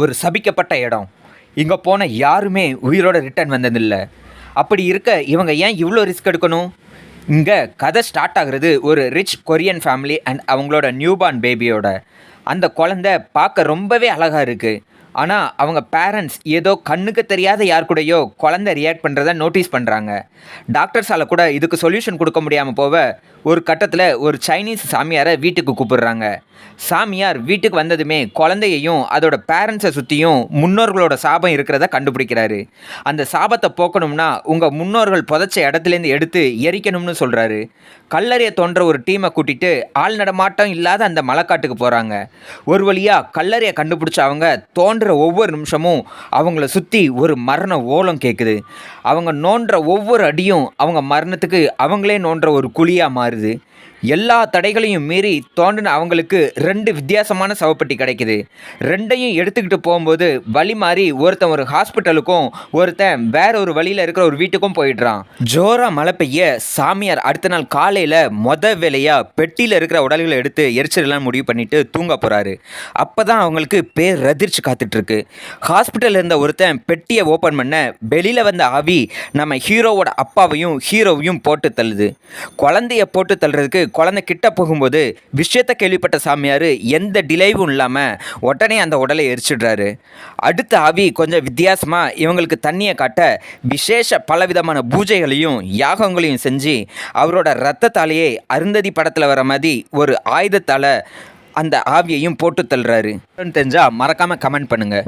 ஒரு சபிக்கப்பட்ட இடம். இங்கே போன யாருமே உயிரோட ரிட்டர்ன் வந்ததில்ல. அப்படி இருக்க இவங்க ஏன் இவ்வளோ ரிஸ்க் எடுக்கணும்? இங்கே கதை ஸ்டார்ட் ஆகுறது ஒரு ரிச் கொரியன் ஃபேமிலி அண்ட் அவங்களோட நியூபார்ன் பேபியோட. அந்த குழந்தை பார்க்க ரொம்பவே அழகாக இருக்குது. ஆனால் அவங்க பேரண்ட்ஸ் ஏதோ கண்ணுக்கு தெரியாத யார் கூடயோ குழந்தை ரியாக்ட் பண்ணுறத நோட்டீஸ் பண்ணுறாங்க. டாக்டர்ஸால் கூட இதுக்கு சொல்யூஷன் கொடுக்க முடியாமல் போக ஒரு கட்டத்தில் ஒரு சைனீஸ் சாமியாரை வீட்டுக்கு கூப்பிடுறாங்க. சாமியார் வீட்டுக்கு வந்ததுமே குழந்தையையும் அதோட பேரண்ட்ஸை சுற்றியும் முன்னோர்களோட சாபம் இருக்கிறத கண்டுபிடிக்கிறாரு. அந்த சாபத்தை போக்கணும்னா உங்கள் முன்னோர்கள் புதைச்ச இடத்துலேருந்து எடுத்து எரிக்கணும்னு சொல்கிறாரு. கல்லறையை தோன்ற ஒரு டீமை கூட்டிகிட்டு ஆள் நடமாட்டம் இல்லாத அந்த மலைக்காட்டுக்கு போகிறாங்க. ஒரு வழியாக கல்லறையை கண்டுபிடிச்ச அவங்க தோன்ற ஒவ்வொரு நிமிஷமும் அவங்கள சுற்றி ஒரு மரண ஓலம் கேட்குது. அவங்க நோன்ற ஒவ்வொரு அடியும் அவங்க மரணத்துக்கு அவங்களே நோன்ற ஒரு குழியாக மாறுது. எல்லா தடைகளையும் மீறி தோண்டின அவங்களுக்கு 2 வித்தியாசமான சவப்பெட்டி கிடைக்குது. 2ஐயும் எடுத்துக்கிட்டு போகும்போது வழி மாறி ஒருத்தன் ஒரு ஹாஸ்பிட்டலுக்கும் ஒருத்தன் வேற ஒரு வழியில் இருக்கிற ஒரு வீட்டுக்கும் போயிடுறான். ஜோரா மழை பெய்ய சாமியார் அடுத்த நாள் காலையில் வேலையாக பெட்டியில் இருக்கிற உடல்களை எடுத்து எரிச்சிடலாம் முடிவு பண்ணிட்டு தூங்க போகிறாரு. அப்போ தான் அவங்களுக்கு பேர் ரதிர்ச்சி காத்துட்ருக்கு. ஹாஸ்பிட்டலில் இருந்த ஒருத்தன் பெட்டியை ஓப்பன் பண்ண வெளியில் வந்த ஆவி நம்ம ஹீரோவோட அப்பாவையும் ஹீரோவையும் போட்டு தள்ளுது. குழந்தைய போட்டு தள்ளுறதுக்கு குழந்தை கிட்ட போகும்போது விஷயத்தை கேள்விப்பட்ட சாமியார் எந்த டிலேவும் இல்லாமல் உடனே அந்த உடலை எரிச்சிடுறாரு. அடுத்த ஆவி கொஞ்சம் வித்தியாசமாக இவங்களுக்கு தண்ணியை காட்ட விசேஷ பலவிதமான பூஜைகளையும் யாகங்களையும் செஞ்சு அவரோட ரத்தத்தாலேயே அருந்ததி படத்தில் வர மாதிரி ஒரு ஆயுதத்தால் அந்த ஆவியையும் போட்டு தள்ளுறாரு. தெரிஞ்சால் மறக்காமல் கமெண்ட் பண்ணுங்கள்.